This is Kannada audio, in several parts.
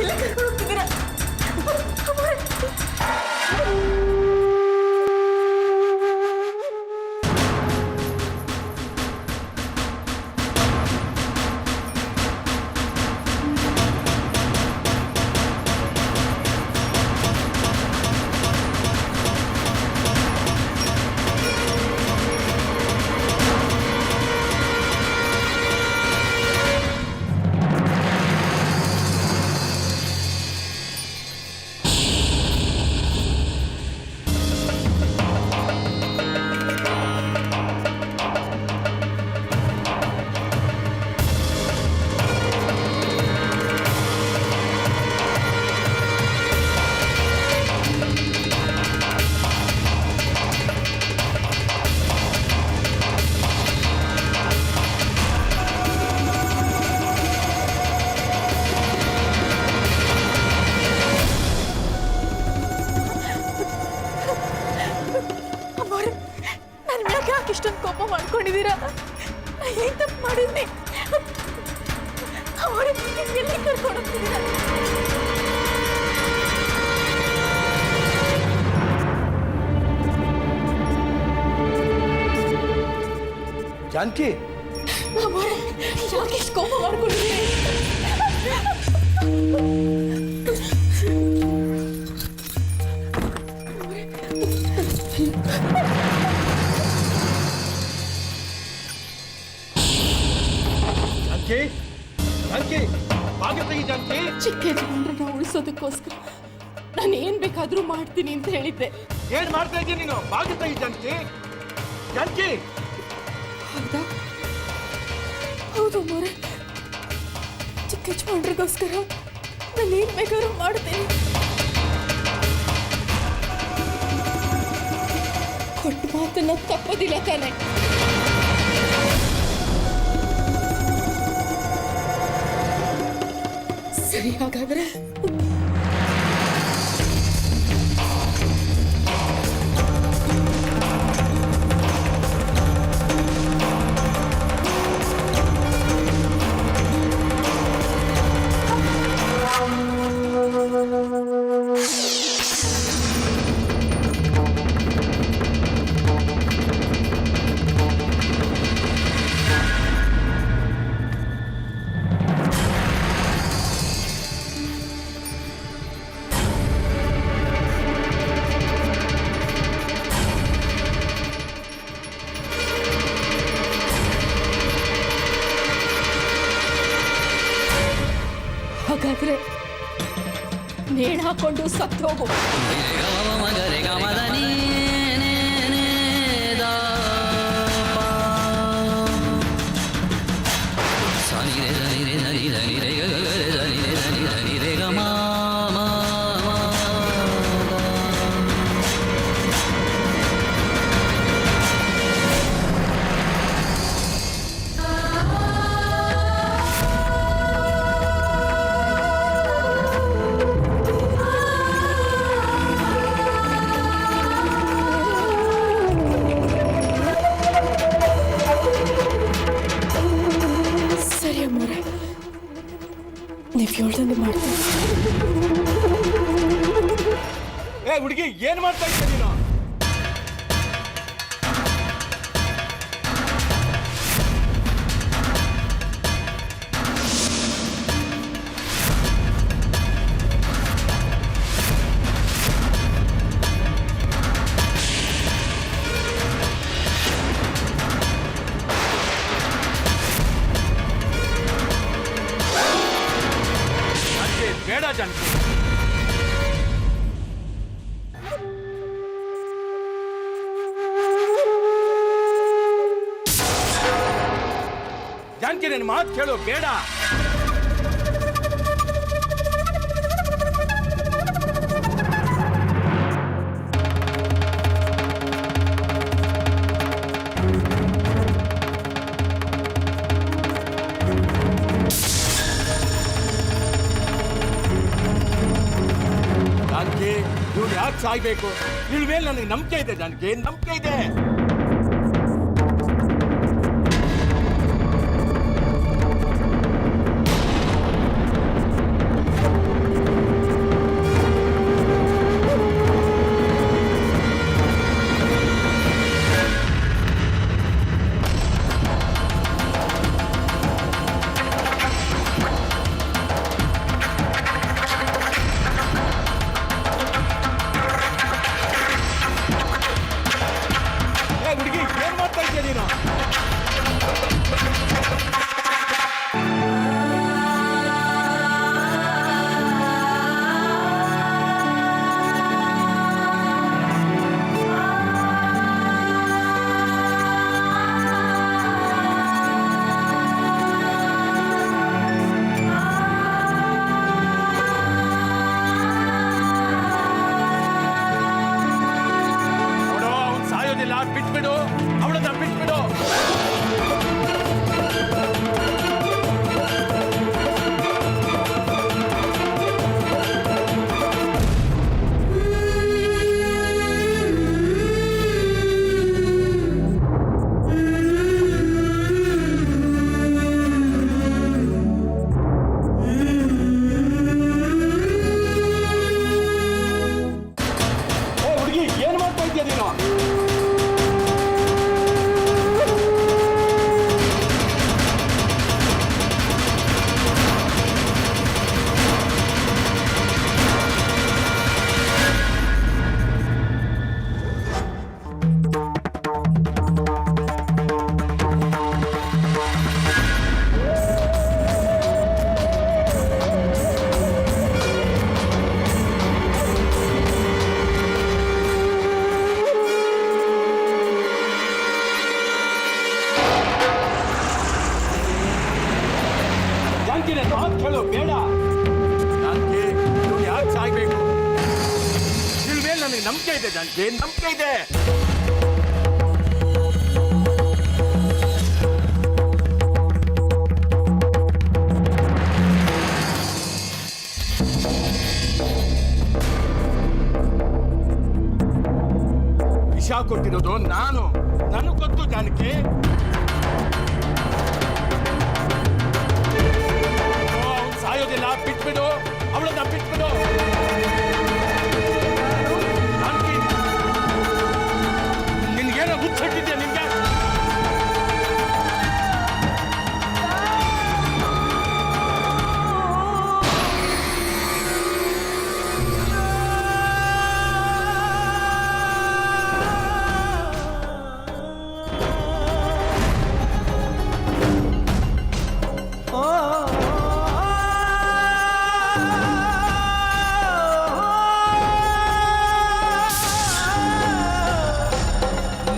ಎಲ್ಲಿ ಕರ್ಕೊಂಡು ಹೋಗ್ತಿದ್ದೀರಾ? ಅಮ್ಮೋರೆ. ಇಷ್ಟೊಂದು ಕೋಪ ಮಾಡ್ಕೊಂಡಿದ್ದೀರಾ? ಏನ್ ತಪ್ಪು ಮಾಡಿದ್ನಿ? ಎಲ್ಲಿ ಕರ್ಕೊಂಡು ಹೋಗ್ತಿದ್ದೀರಾ? ಜಾನಕಿ, ಯಾಕೆ ಇಷ್ಟು ಕೋಪ ಮಾಡ್ಕೊಂಡಿದ್ದೀರಿ? ಚಿಕ್ಕ ಯಜಮಾನ್ರನ್ನ ಉಳಿಸೋದಕ್ಕೋಸ್ಕರ ನಾನು ಏನ್ ಬೇಕಾದ್ರೂ ಮಾಡ್ತೀನಿ ಅಂತ ಹೇಳಿದ್ದೆ. ಏನ್ ಮಾಡ್ತಾ ಇದ್ದೀನಿ ನೀನು? ಬಾಗಿ ತೆಗಿ ಜಾನಕಿ. ಜಾನಕಿ, ಹೌದಾ? ಹೌದು ಮೋರೆ, ಚಿಕ್ಕ ಯಜಮಾನ್ರಿಗೋಸ್ಕರ ನಾನು ಏನ್ ಬೇಕಾದ್ರೂ ಮಾಡ್ತೀನಿ. ಕೊಟ್ಟ ಮಾತನ್ನ ತಪ್ಪೋದಿಲ್ಲ ತಾನೆ? ಸರಿ, ಹಾಗಾದ್ರೆ ಹಾಗಾದ್ರೆ ನೇಣು ಹಾಕೊಂಡು ಸತ್ತು ಹೋಗು. ನೀವು ಹೇಳ್ದಂಗೆ ಮಾಡ್ತೀನಿ. ಏ ಹುಡುಗಿ, ಏನ್ ಮಾಡ್ತಾ ಇದ್ದೆ ನೀನು? ಬೇಡ ಜಾನಕಿ. ಜಾನಕಿ, ನನ್ನ ಮಾತು ಕೇಳು. ಬೇಡ. ಜಾನಕಿ, ಇವ್ರು ಯಾಕೆ ಸಾಯ್ಬೇಕು? ಇವ್ರ ಮೇಲೆ ನನಗೆ ನಂಬಿಕೆ ಇದೆ ಜಾನಕಿ, ನಂಬಿಕೆ ಇದೆ. ಇದೆ ಜಾನಕಿ, ನಂಬಿಕೆ ಇದೆ. ವಿಷ ಕೊಟ್ಟಿರೋದು ನಾನು, ನನಗೆ ಗೊತ್ತು ಜಾನಕಿ. ಅವ್ನು ಸಾಯೋದಿಲ್ಲ, ಬಿಟ್ಬಿಡು ಅವಳನ್ನ, ಬಿಟ್ಬಿಡು ಜಾನಕಿ. ನಿನ್ಗೇನೋ ಹುಚ್ಚಿಟ್ಟಿದ್ಯಾ ನಿನ್ಗೆ?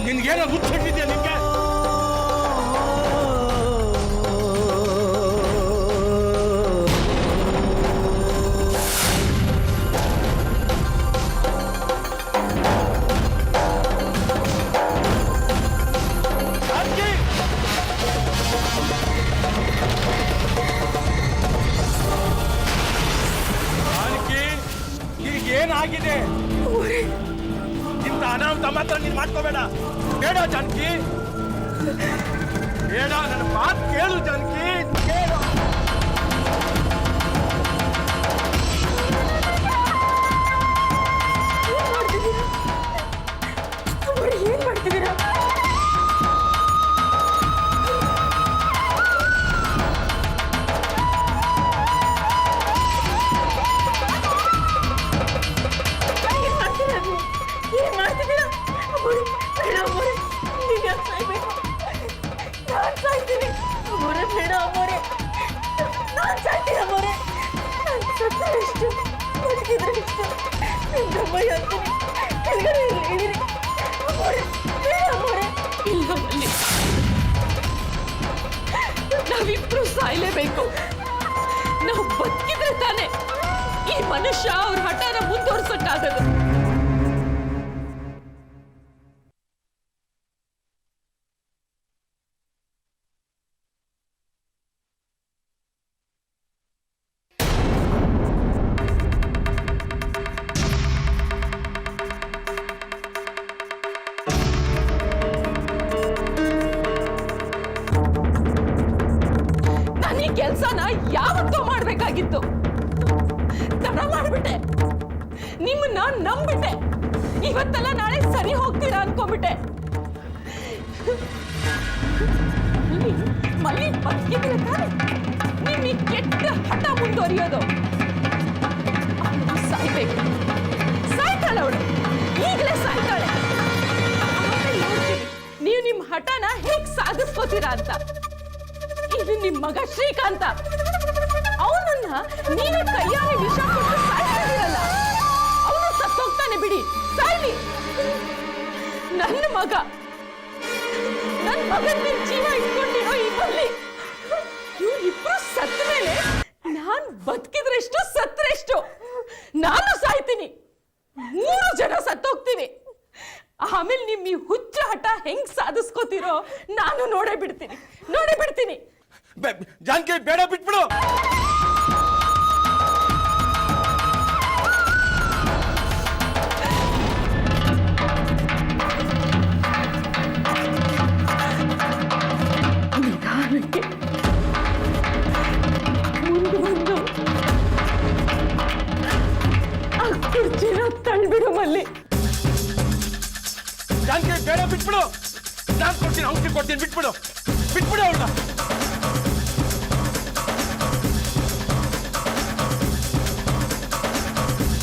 ನಿನ್ಗೇನೋ ಹುಚ್ಚಿಟ್ಟಿದ್ಯಾ ನಿನ್ಗೆ? ಜಾನಕಿ, ಜಾನಕಿ, ಈಗೇನಾಗಿದೆ? ಇಂಥ ಅನಾಹುತ ಮಾತ್ರ ನೀನು ಮಾಡ್ಕೋಬೇಡ. ಬೇಡ ಜಾನಕಿ, ಬೇಡ. ನನ್ನ ಮಾತು ಕೇಳು ಜಾನಕಿ, ಕೇಳು. ಏನ್ ಮಾಡ್ತಿದ್ದೀರಾ? ಏನ್ ಮಾಡ್ತಿದ್ದೀರಾ? ಬೇಡ ಅಮ್ಮೋರೆ, ನೀವ್ ಯಾಕೆ ಸಾಯ್ಬೇಕು? ನಾನ್ ಸಾಯ್ತೀನಿ ಅಮ್ಮೋರೆ, ಬೇಡ ಅಮ್ಮೋರೆ, ನಾನ್ ಸಾಯ್ತೀನಿ ಅಮ್ಮೋರೆ. ನಾನ್ ಸತ್ತರೆ ಎಷ್ಟು, ಬದುಕಿದ್ರೆ ಎಷ್ಟು, ನಿಮ್ದಮ್ಮ ಹೇಳ್ತೀನಿ. ಕೆಳಗಡೆ ಇಳಿರಿ ಅಮ್ಮೋರೆ, ಬೇಡ ಅಮ್ಮೋರೆ. ಇಲ್ಲ ಮಲ್ಲಿ, ನಾವಿಬ್ರು ಸಾಯ್ಲೇಬೇಕು. ನಾವು ಬದುಕಿದ್ರೆ ತಾನೆ ಈ ಮನುಷ್ಯ ಅವ್ರ ಹಠನ ಮುಂದುವರ್ಸಕ್ಕಾಗದು. ಕೆಲಸನ ಯಾವತ್ತೋ ಮಾಡ್ಬೇಕಾಗಿತ್ತು. ತಡ ಮಾಡ್ಬಿಟ್ಟೆ, ನಿಮ್ಮನ್ನ ನಂಬಿಟ್ಟೆ. ಇವತ್ತೆಲ್ಲ ನಾಳೆ ಸರಿ ಹೋಗ್ತೀರಾ ಅನ್ಕೊಂಡ್ಬಿಟ್ಟೆ. ಮಲ್ಲಿ ಬದುಕಿದ್ರೆ ತಾನೆ ನಿಮ್ ಈ ಕೆಟ್ಟ ಹಠ ಮುಂದುವರಿಯೋದು. ಸಾಯ್ಬೇಕು, ಸಾಯ್ತಾಳೆ ಅವಳು, ಈಗಲೇ ಸಾಯ್ತಾಳೆ. ನೀವು ನಿಮ್ ಹಠನ ಹೇಗ್ ಸಾಧಿಸ್ಕೋತೀರಾ ಅಂತ. ಇದು ನಿಮ್ ಮಗ ಶ್ರೀಕಾಂತ, ಅವನನ್ನ ನೀವೇ ಕೈಯಾರೆ ವಿಷ ಕೊಟ್ಟು ಸಾಯ್ತಿದ್ದೀರಲ್ಲ. ಅವನು ಸತ್ತೋಗ್ತಾನೆ ಬಿಡಿ, ಸಾಯ್ಲಿ. ನನ್ನ ಮಗನ ಜೀವ ಇಟ್ಕೊಂಡಿರೋ ಈ ಬಲ್ಲಿ ಇವ್ರಿಬ್ರು ಸತ್ತ ಮೇಲೆ ನಾನ್ ಬದುಕಿದ್ರೆಷ್ಟು ಸತ್ರೆಷ್ಟು. ನಾನು ಸಾಯ್ತೀನಿ, 3 ಜನ ಸತ್ತೋಗ್ತೀವಿ. ಆಮೇಲೆ ನಿಮ್ ಈ ಹುಚ್ಚ ಹಠ ಹೆಂಗ್ ಸಾಧಿಸ್ಕೋತಿರೋ ನಾನು ನೋಡೇ ಬಿಡ್ತೀನಿ. ಜಾನಕಿ, ಬೇಡ, ಬಿಟ್ಬಿಡು. ನಿಧಾನಕ್ಕೆ ಮುಂದೆ ಬಂದು ಆ ಕುರ್ಚಿನ ತಳ್ಬಿಡು ಮಲ್ಲಿ. ಜಾನಕಿ, ಬೇಡ, ಬಿಟ್ಬಿಡು. ನಾನು ಕೊಡ್ತೀನಿ, ಔಷಧಿ ಕೊಡ್ತೀನಿ, ಬಿಟ್ಬಿಡು ಅವಳನ್ನ.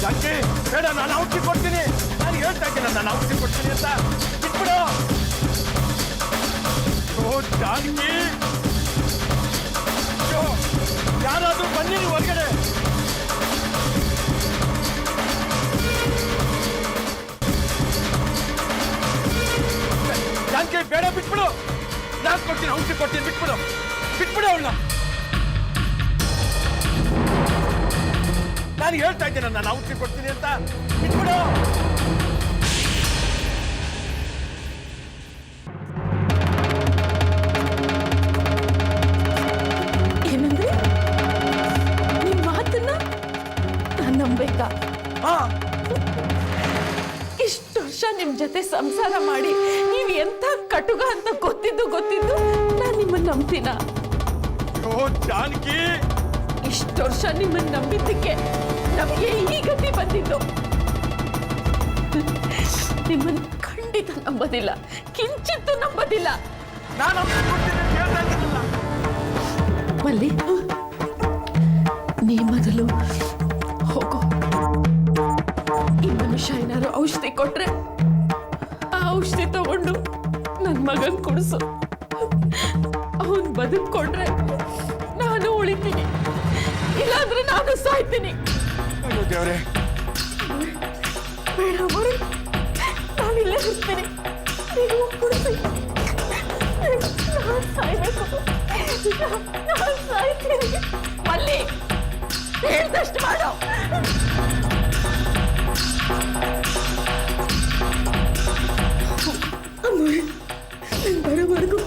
ಜಾನಕಿ, ಬೇಡ, ನಾನು ಔಷಧಿ ಕೊಡ್ತೀನಿ. ನಾನು ಹೇಳ್ತಾ ಇದ್ದೀನಿ, ನಾನು ಔಷಧಿ ಕೊಡ್ತೀನಿ ಅಂತ. ಬಿಟ್ಬಿಡು. ಓ ಜಾನಕಿ, ಯಾರಾದ್ರೂ ಬನ್ನಿ ನೀವು ಹೊರಗಡೆ. ಜಾನಕಿ, ಬೇಡ, ಬಿಟ್ಬಿಡು. ನಾನು ಕೊಡ್ತೀನಿ, ಔಷಧಿ ಕೊಡ್ತೀನಿ, ಬಿಟ್ಬಿಡು ಅವಳನ್ನ. ನಾನು ಹೇಳ್ತಾ ಇದ್ದೀನಿ, ನಾನು ಔಷಧಿ ಕೊಡ್ತೀನಿ ಅಂತ. ಬಿಟ್ಬಿಡು. ಬೇಕಾ? ಹಾ, ಇಷ್ಟು ವರ್ಷ ನಿಮ್ ಜೊತೆ ಸಂಸಾರ ಮಾಡಿ ನೀವ್ ಎಂಥ ಕಟುಗ ಅಂತ ಗೊತ್ತಿದ್ದು ನಾನ್ ನಿಮ್ಮನ್ನ ನಂಬ್ತೀನ? ಓ ಜಾನಕಿ, ಇಷ್ಟು ವರ್ಷ ನಿಮ್ಮನ್ನ ನಂಬಿದ್ದಕ್ಕೆ ನಮಗೆ ಈ ಗತಿ ಬಂದಿದ್ದು. ನಿಮ್ಮನ್ನ ಖಂಡಿತ ನಂಬೋದಿಲ್ಲ, ಕಿಂಚಿತ್ತು ನಂಬೋದಿಲ್ಲ. ನಾನು ಮಲ್ಲಿ, ನೀ ಮೊದಲು ಹೋಗು. ಈ ಮನುಷ್ಯ ಏನಾದ್ರು ಔಷಧಿ ಕೊಟ್ರೆ ಆ ಔಷಧಿ ತಗೊಂಡು ನನ್ ಮಗನ್ ಕುಡಿಸು. ಅವನ್ ಬದುಕೊಂಡ್ರೆ ನಾನು ಉಳಿತೀನಿ, ಇಲ್ಲಾಂದ್ರೆ ನಾನು ಸಾಯ್ತೀನಿ. ದೇವ್ರೆ, ಬೇಡ ಮರು, ನಾನಿಲ್ಲೇ ಇರ್ತೀನಿ. ನೀವು ಕುಡಿಸಿ, ನಾನು ಸಾಯ್ಬೇಕು, ನಾನು ಸಾಯ್ತೀನಿ. ಮಲ್ಲಿ, ಹೇಳ್ದಷ್ಟು ಮಾಡು. ಬರೋವರೆಗೂ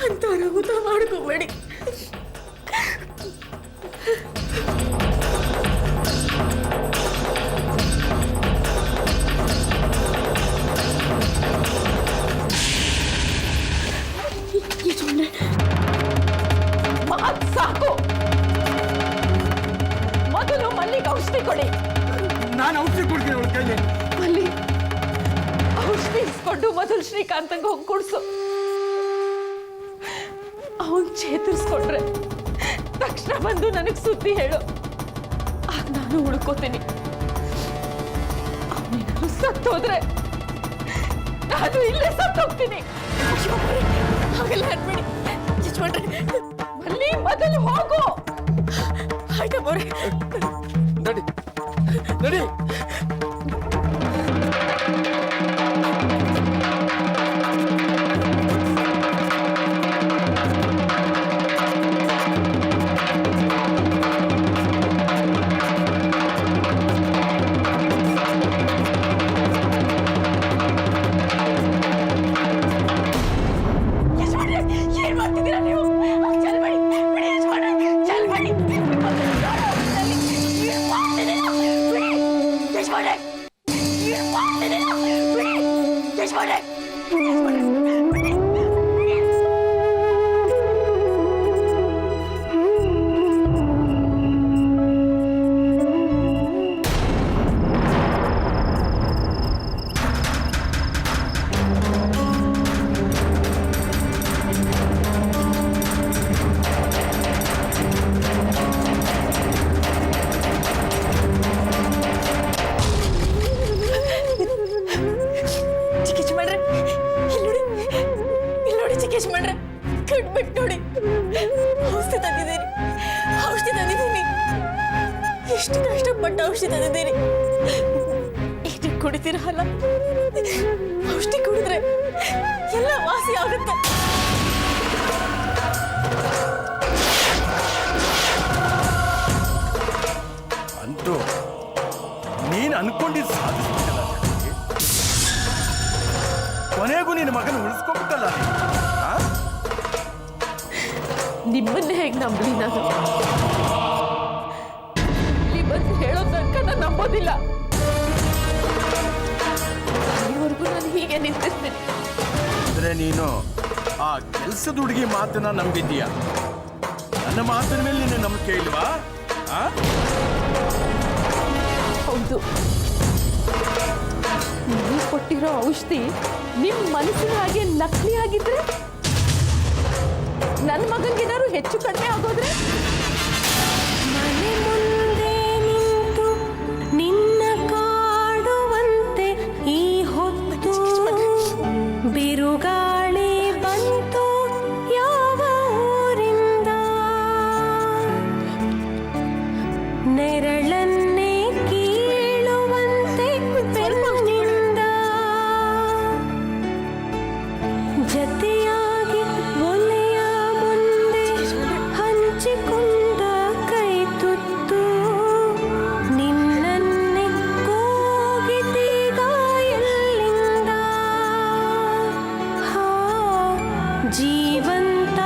ಅಂತ ಊಟ ಮಾಡ್ಕೋಬೇಡಿ. ಸಾಕು, ಮೊದಲು ಮಲ್ಲಿಗೆ ಔಷಧಿ ಕೊಡಿ. ನಾನು ಔಷಧಿ ಕೊಡ್ತೀನಿ ಅವಳ ಕೈಲಿ. ಮಲ್ಲಿ, ಔಷಧಿ ಇಸ್ಕೊಂಡು ಮೊದಲು ಶ್ರೀಕಾಂತಂಗೆ ಹೋಗಿ ಕೊಡ್ಸು. ಅವನ್ ಚೇತರಿಸ್ಕೊಂಡ್ರೆ ತಕ್ಷಣ ಬಂದು ನನಗೆ ಸುದ್ದಿ ಹೇಳು, ಆಗ ನಾನು ಉಳ್ಕೋತೀನಿ. ಅವನೇನಾದ್ರು ಸತ್ತೋದ್ರೆ ನಾನು ಇಲ್ಲೇ ಸತ್ತೋಗ್ತೀನಿ. ಹಾಗೆಲ್ಲ ಅನ್ಬೇಡಿ ಮಲ್ಲಿ, ಮೊದಲು ಹೋಗು. ಆಯ್ತಾ ಬೋರೆ, ನಡಿ ನಡಿ. ಏನ್ ಮಾಡ್ತಿದ್ದೀರಾ ನೀವು? ಚಲ್ಬಡಿ ಬಿಡಿ, ಚಲ್ಬಡಿ ಎಷ್ಟು ಕಷ್ಟಪಟ್ಟು ಔಷಧಿ ತಂದಿದ್ದೀರಿ. ಇದು ಕುಡಿತೀರಲ್ಲ, ಔಷಧಿ ಕುಡಿದ್ರೆ ಎಲ್ಲ ವಾಸಿ ಆಗುತ್ತೆ. ಅಂತೂ ನೀನು ಅನ್ಕೊಂಡಿದ್ದು ಸಾಧಿಸ್ಬಿಟ್ಟಲ್ಲ, ಕೊನೆಗೂ ನಿನ್ನ ಮಗನ ಉಳಿಸ್ಕೊಂಡ್ಬಿಟ್ಟಲ್ಲ. ನಿಮ್ಮನ್ನೇ ಹೇಗೆ ನಂಬಲಿ ನಾನು? ಬಂದು ಹೇಳೋ ತನಕ ನಾನು ನಂಬೋದಿಲ್ಲ. ಇಲ್ಲಿವರೆಗೂ ನಾನು ಹೀಗೆ ನಿಂತಿರ್ತೀನಿ. ಅಂದ್ರೆ ನೀನು ಆ ಕೆಲಸದ ಹುಡುಗಿ ಮಾತನ್ನ ನಂಬಿದ್ದೀಯ, ನನ್ನ ಮಾತಿನ ಮೇಲೆ ನೀನು ನಂಬಿಕೆ ಇಲ್ವಾ? ಹೌದು, ನೀವು ಕೊಟ್ಟಿರೋ ಔಷಧಿ ನಿಮ್ ಮನಸ್ಸಿನ ಹಾಗೆ ನಕಲಿ ಆಗಿದ್ರೆ, ನನ್ನ ಮಗನಿಗೇನಾದ್ರು ಹೆಚ್ಚು ಕಡಿಮೆ ಆಗೋದ್ರೆ, ಮನೆ ಮುಂದೆ ನಿಂತು ನಿನ್ನ ಕಾಡುವಂತೆ ಈ ಹೊತ್ತು ಬಿರುಗಾಳಿ ಬಂತು ಯಾವ ಊರಿಂದ, ನೆರಳನ್ನೇ ಕೀಳುವಂತೆ ಬೆನ್ನಿಂದ ಜತೆಯಾಗಿ ಒಲೆಯ ಮುಂದೆ ಹಂಚಿಕೊಂಡ ಕೈ ತುತ್ತು ನಿನ್ನನ್ನೇ ಕೂಗಿದೀಗ ಎಲ್ಲಿಂದ, ಜೀವಂತ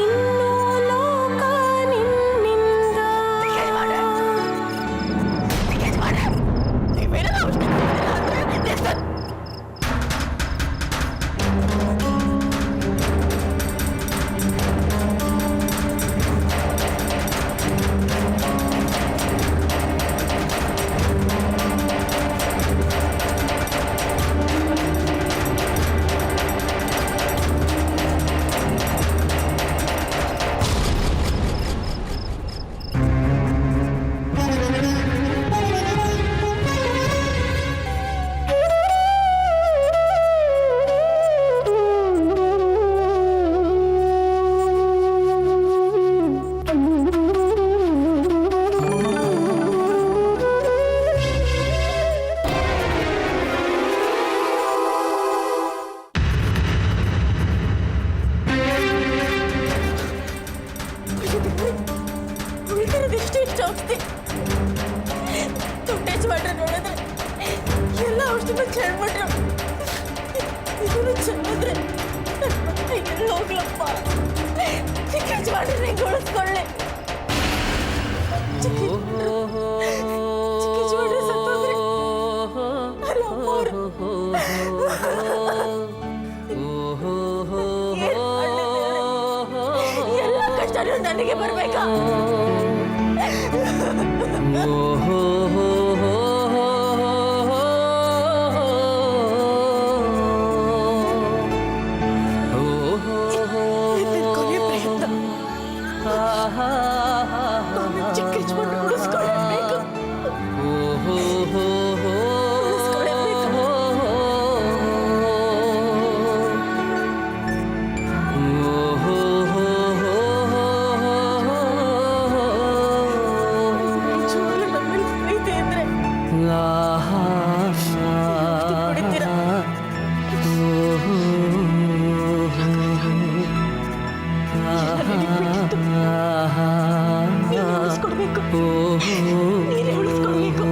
ಇನ್ನೂ ಲೋಕ ನಿನ್ನಿಂದ. ಇಷ್ಟು ಔಷಧಿ ಟೇಸ್ಟ್ ಮಾಡ್ರೆ ನೋಡಿದ್ರೆ ಎಲ್ಲ ಔಷಧಿನೂ ಚೆಲ್ಬಿಟ್ರು. ಇದನ್ನು ಚೆಲ್ಲಿದ್ರೆ ಎಲ್ಲ ಹೋಗ್ಲಪ್ಪ. ಚಿಕಿತ್ಸೆ ಮಾಡಿದ್ರೆ ಗೊಳಿಸ್ಕೊಳ್ಳಿ. ಚಿಕಿತ್ಸೆ ಮಾಡಿದ್ರೆ ಸತ್ತೋದ್ರೆ ಅಲ್ಲ ಅವ್ರು. ಎಲ್ಲ ಕಷ್ಟನೂ ನನಗೆ ಬರ್ಬೇಕಾ? ಕೊನೆ ಪ್ರಯತ್ನ ನಾನು ಚಿಕಿತ್ಸೆ ಮಾಡಿ ಉಳಿಸ್ಕೊಳ್ಳಬೇಕು. ಉಳಿಸ್ಕೊಡ್ಬೇಕು. ನೀನೇ ಉಳಿಸ್ಕೊಡ್ಬೇಕು.